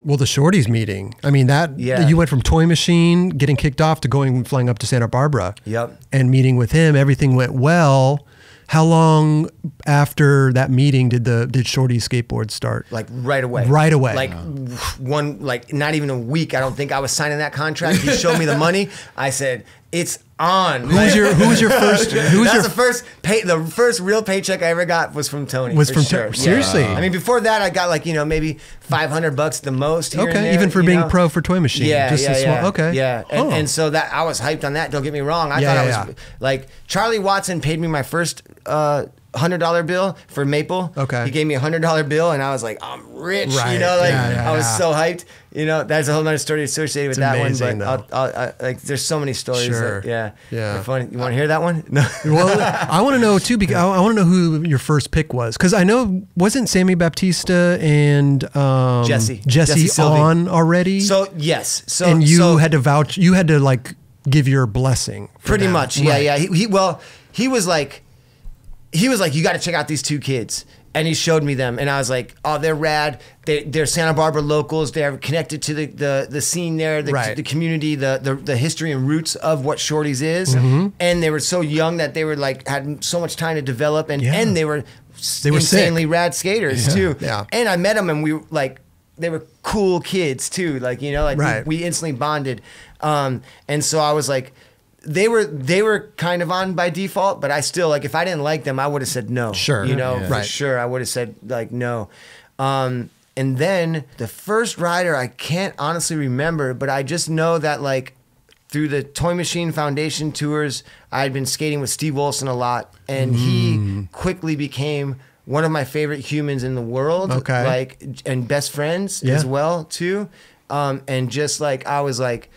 Well, the Shorty's meeting. I mean, that you went from Toy Machine, getting kicked off, to flying up to Santa Barbara. Yep. And meeting with him. Everything went well. How long after that meeting did Shorty's skateboard start? Like right away. Right away. Like not even a week. I don't think I was signing that contract. He showed me the money. I said, it's on. Who was your first? The first real paycheck I ever got was from Tony. Seriously? I mean, before that, I got like, maybe $500 the most. Here and there, even for being pro for Toy Machine. Okay. Yeah. And so that I was hyped on that. Don't get me wrong. I thought I was like, Charlie Watson paid me my first $100 bill for Maple. Okay. He gave me a $100 bill, and I was like, I'm rich. Right. I was so hyped. There's a whole other story associated with that amazing, one. But like, there's so many stories. Sure. They're funny. You want to hear that one? No. Well, I want to know too, because I want to know who your first pick was, because I know wasn't Sammy Baptista and Jesse on already? So yes. So and you had to vouch. You had to like give your blessing. Pretty much. Right. Yeah. He was like, you got to check out these two kids. And he showed me them, and I was like, "Oh, they're rad. They're Santa Barbara locals. They're connected to the scene there, the community, the history and roots of what Shorty's is." Mm-hmm. And they were so young that they were like had so much time to develop, and they were insanely sick. Rad skaters too. Yeah. And I met them, and we like they were cool kids too. Like we instantly bonded. And so I was like. They were kind of on by default, but I still, like, if I didn't like them, I would have said no. Sure. For sure. I would have said, like, no. And then the first rider, I can't honestly remember, but I just know that, like, through the Toy Machine Foundation tours, I had been skating with Steve Olson a lot, and he quickly became one of my favorite humans in the world. Okay. Like, and best friends as well, too. And just, like, I was like,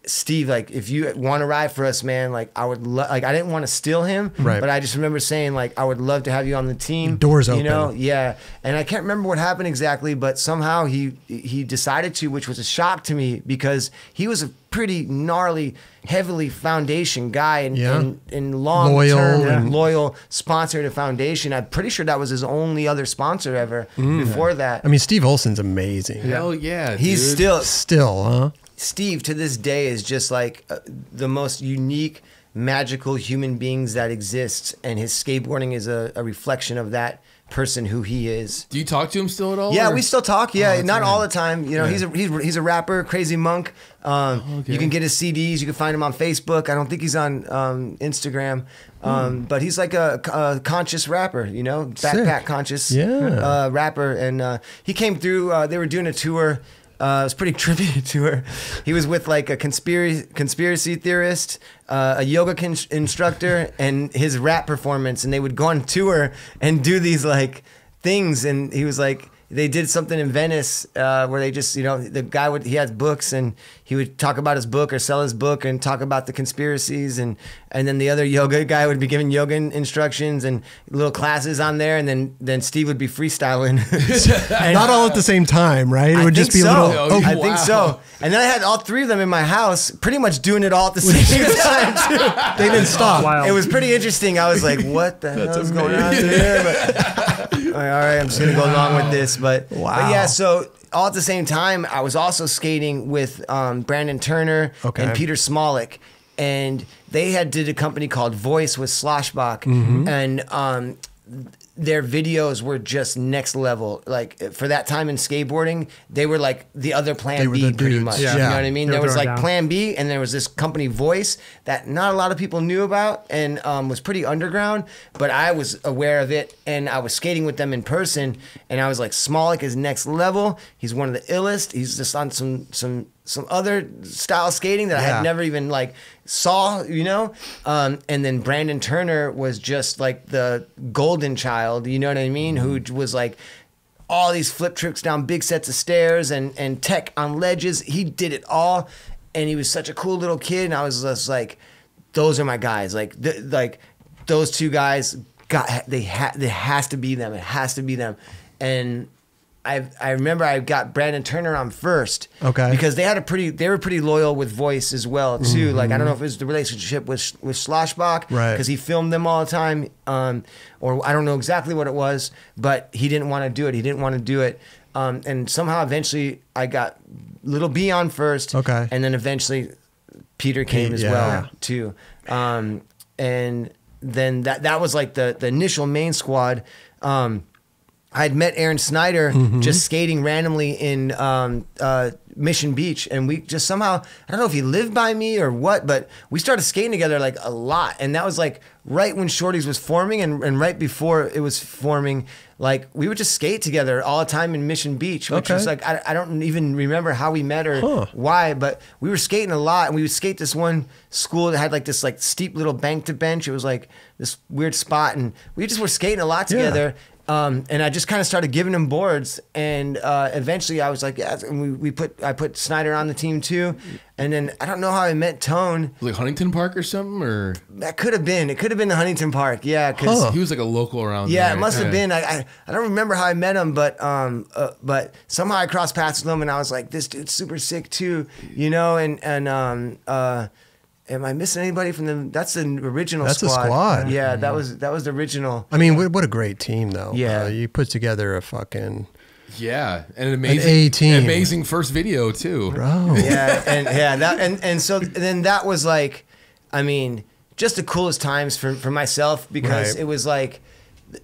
Steve, like, if you want to ride for us, man, like, I would I didn't want to steal him, but I just remember saying, like, I would love to have you on the team. Doors open. And I can't remember what happened exactly, but somehow he decided to, which was a shock to me, because he was a pretty gnarly, heavily foundation guy and long-term loyal sponsor to foundation. I'm pretty sure that was his only other sponsor ever before that. I mean, Steve Olson's amazing. Hell yeah, he's dude. Still, huh? Steve, to this day, is just like the most unique, magical human beings that exists, and his skateboarding is a reflection of that person who he is. Do you talk to him still at all? Yeah, or? We still talk. Yeah, not all the time. He's a rapper, Crazy Monk. You can get his CDs. You can find him on Facebook. I don't think he's on Instagram. But he's like a conscious rapper, backpack conscious rapper. And he came through. They were doing a tour. It was a pretty trippy tour. He was with like a conspiracy theorist, a yoga instructor, and his rap performance. And they would go on tour and do these like things. And he was like, they did something in Venice where they just, the guy he has books, and he would talk about his book or sell his book and talk about the conspiracies, and then the other yoga guy would be giving yoga instructions and little classes on there, and then Steve would be freestyling. And not all at the same time, right? It would just be a little. I think so. And then I had all three of them in my house, pretty much doing it all at the same time too. They didn't stop. Wow. It was pretty interesting. I was like, "What the hell is going on here?" But, all right, I'm just gonna go along with this. But yeah, so all at the same time, I was also skating with Brandon Turner and Peter Smolik, and they did a company called Voice with Sloshbach, and their videos were just next level. Like, for that time in skateboarding, they were like the other Plan B, pretty much. Yeah. You know what I mean? There was like down. Plan B, and there was this company Voice that not a lot of people knew about, and was pretty underground, but I was aware of it, and I was skating with them in person, and I was like, Smolik is next level. He's one of the illest. He's just on some other style skating that I had never even like saw, and then Brandon Turner was just like the golden child, you know what I mean? Who was like all these flip tricks down big sets of stairs and tech on ledges. He did it all, and he was such a cool little kid, and I was just like, those are my guys. Like those two guys there has to be them. It has to be them. And I remember I got Brandon Turner on first, because they were pretty loyal with Voice as well too. Like, I don't know if it was the relationship with Sloshbach, because he filmed them all the time, or I don't know exactly what it was, but he didn't want to do it. And somehow eventually I got little B on first. Okay. And then eventually Peter came as well too. And then that was like the initial main squad. I had met Aaron Snyder just skating randomly in Mission Beach, and we just somehow, I don't know if he lived by me or what, but we started skating together like a lot. And that was like right when Shorty's was forming and right before it was forming. Like we would just skate together all the time in Mission Beach, which was like, I don't even remember how we met or why, but we were skating a lot, and we would skate this one school that had like this like steep little bank to bench. It was like this weird spot, and we just were skating a lot together. And I just kind of started giving him boards, and eventually I was like, yeah, and I put Snyder on the team too, and then I don't know how I met Tone. Like Huntington Park or something, or that could have been. It could have been the Huntington Park, yeah, because he was like a local around. Yeah, there. It must have been. I don't remember how I met him, but somehow I crossed paths with him, and I was like, this dude's super sick too, you know, and. Am I missing anybody from the? That's the original squad. That's a squad. Yeah, that was the original. I mean, what a great team, though. Yeah. You put together a fucking... Yeah, and an amazing first video too. Bro. Yeah, and so then that was like, I mean, just the coolest times for myself, because it was like,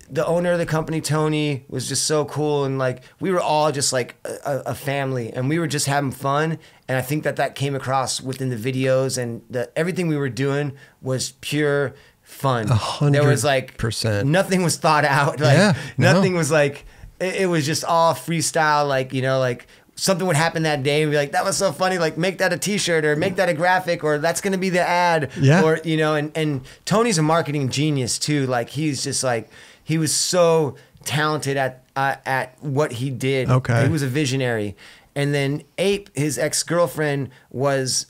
the owner of the company, Tony, was just so cool, and like we were all just like a family, and we were just having fun, and I think that came across within the videos, and everything we were doing was pure fun. 100%. There was like nothing was thought out, like nothing was like it was just all freestyle, like, you know, like something would happen that day and be like, that was so funny, like make that a t-shirt or make that a graphic, or that's gonna be the ad, or you know, and Tony's a marketing genius too. Like he's just like, he was so talented at what he did. Okay. He was a visionary. And then Ape, his ex-girlfriend, was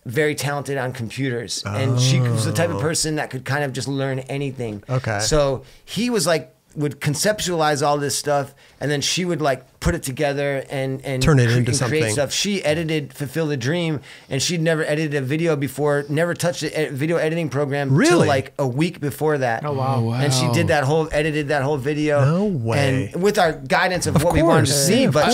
very talented on computers. And she was the type of person that could kind of just learn anything. Okay. So he was like, would conceptualize all this stuff, and then she would like put it together and turn it into create something. Stuff. She edited Fulfill the Dream, and she'd never edited a video before, never touched a video editing program till like a week before that. Oh wow. And she did edited that whole video. No way. And with our guidance of what we wanted to see, but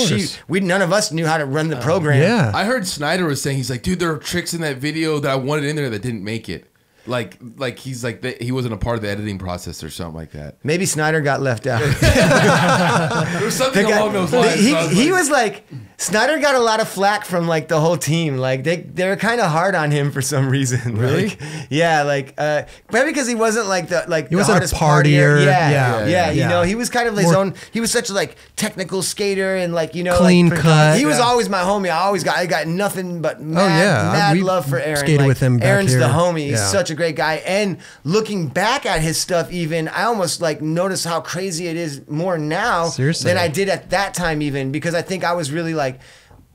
none of us knew how to run the program. Yeah. I heard Snyder was saying, he's like, dude, there are tricks in that video that I wanted in there that didn't make it. Like he's like he wasn't a part of the editing process or something like that. Maybe Snyder got left out. There was something along those lines. He was like, Snyder got a lot of flack from like the whole team. Like they were kind of hard on him for some reason. Really? Like, yeah, like maybe because he wasn't like he wasn't a partier. Yeah. You know, he was kind of his own. He was such a like technical skater, and like, you know, clean cut. He was always my homie. I got nothing but mad love for Aaron. Skated with him back Aaron's here. the homie. He's such a great guy. And looking back at his stuff, even I almost like notice how crazy it is more now than I did at that time, even because I think I was really like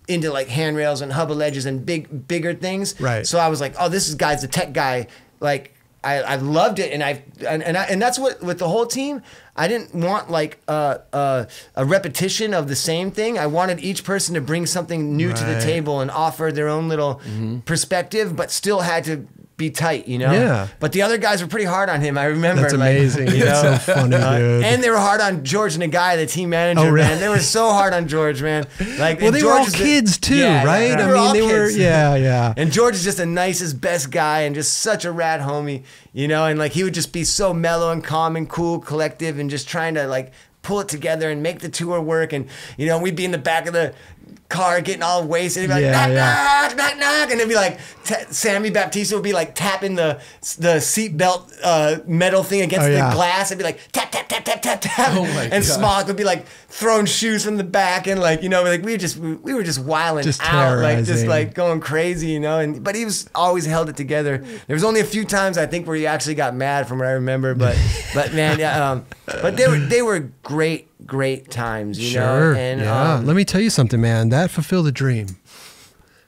into like handrails and hubble edges and bigger things. Right. So I was like, oh, this guy's the tech guy. Like I loved it, and that's what with the whole team. I didn't want like a repetition of the same thing. I wanted each person to bring something new to the table and offer their own little perspective, but still had to be tight, you know? Yeah. But the other guys were pretty hard on him. I remember. That's like, amazing. You know? It's so funny, dude. And they were hard on George and the guy, the team manager, man. They were so hard on George, man. Like, well, they were all kids too, right? I mean, they were, yeah. And George is just the nicest, best guy, and just such a rad homie, you know? And like, he would just be so mellow and calm and cool, collective, and just trying to like pull it together and make the tour work. And, you know, we'd be in the back of the car getting all wasted. He'd be like, knock, knock. And it'd be like, Sammy Baptista would be like tapping the seatbelt metal thing against the glass. It'd be like, tap, tap, tap, tap, tap, tap. Oh my and God. Smock would be like throwing shoes from the back. And like, you know, like we were just wilding out, terrorizing. like just like going crazy, you know. But he was always held it together. There was only a few times I think where he actually got mad from what I remember. But man, but they were great times, you know. And let me tell you something, man. That fulfilled a dream.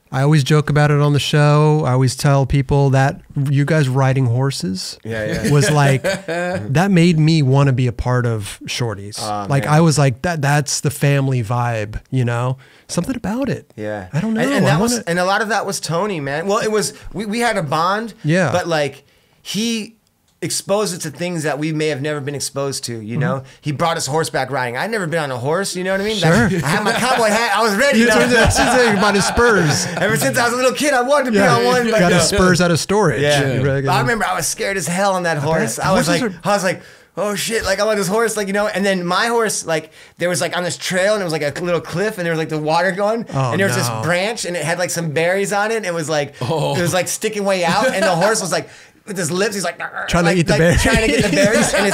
I always joke about it on the show. I always tell people that you guys riding horses was like, that made me want to be a part of Shorty's. Like, man. I was like, that's the family vibe, you know? Something about it. Yeah. I don't know. And a lot of that was Tony, man. Well, it was, we had a bond. Yeah. But like, he exposed us to things that we may have never been exposed to, you know? He brought us horseback riding. I'd never been on a horse, you know what I mean? Sure. I had my cowboy hat. I was ready. About his spurs. Ever since I was a little kid, I wanted to be on one. Got his spurs out of storage. Yeah. I remember I was scared as hell on that horse. I was like, oh shit, like I'm on this horse, like, you know, and then my horse, like, there was like on this trail and it was like a little cliff and there was like the water going and there was this branch and it had like some berries on it and it was like, it was like sticking way out and the horse was like, with his lips, he's like trying to eat the berries, trying to get the berries, and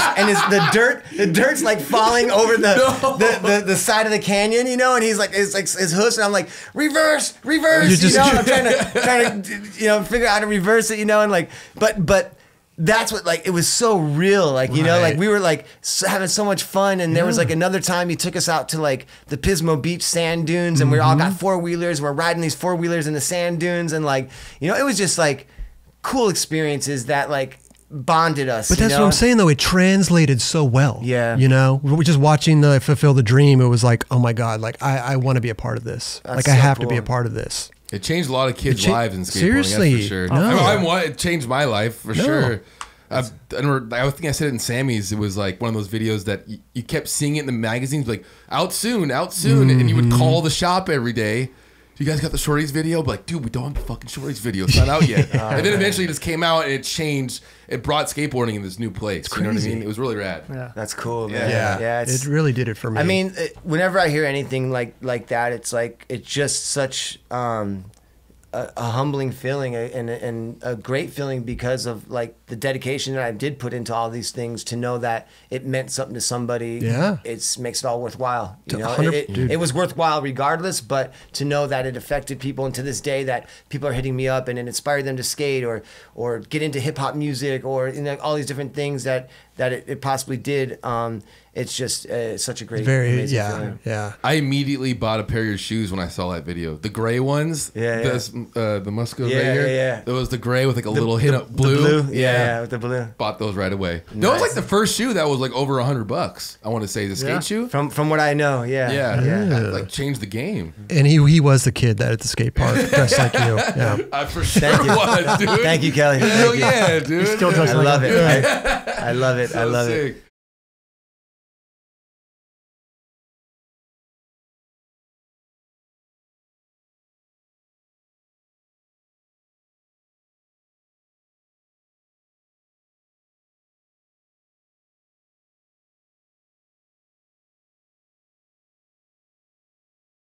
the dirt's like falling over the side of the canyon, you know, and he's like, it's like his hoofs, and I'm like, reverse, you know, I'm trying to, you know, figure out how to reverse it, you know, and like, but that's what, like, it was so real, like, you know, like we were like having so much fun, and there was like another time he took us out to like the Pismo Beach sand dunes, and we all got 4-wheelers, we're riding these 4-wheelers in the sand dunes, and like, you know, it was just like cool experiences that like bonded us. But that's what I'm saying though, it translated so well. Yeah. You know, we're just watching the Fulfill the Dream. It was like, oh my God, like I want to be a part of this. That's like I have to be a part of this. It changed a lot of kids' lives in skateboarding. Seriously. That's for sure. No. It changed my life for sure. I think I said it in Sammy's. It was like one of those videos that you kept seeing it in the magazines, like out soon, and you would call the shop every day. You guys got the Shorty's video? But like, dude, we don't have the fucking Shorty's video. It's not out yet. And then eventually it just came out and it changed. It brought skateboarding in this new place. You know what I mean? It was really rad. Yeah. That's cool, man. Yeah. It really did it for me. I mean, whenever I hear anything like that, it's like, it's just such a humbling feeling and a great feeling because of like the dedication that I did put into all these things to know that it meant something to somebody. Yeah. It makes it all worthwhile. You know, 100 it was worthwhile regardless, but to know that it affected people, and to this day that people are hitting me up and it inspired them to skate or get into hip hop music or, you know, all these different things that it possibly did. It's just such a great, amazing feeling. Yeah. I immediately bought a pair of your shoes when I saw that video. The gray ones. Yeah. The Muska right Yeah, here. yeah. It was the gray with like a little hint of blue. The blue. Yeah, with the blue. Bought those right away. That was like the first shoe that was like over $100. I want to say the skate shoe. From what I know, yeah. Like changed the game. And he was the kid that at the skate park dressed like you. Yeah. I for sure was, dude. Thank you, Kelly. Hell yeah, dude. Still I love it. I love it. I love it.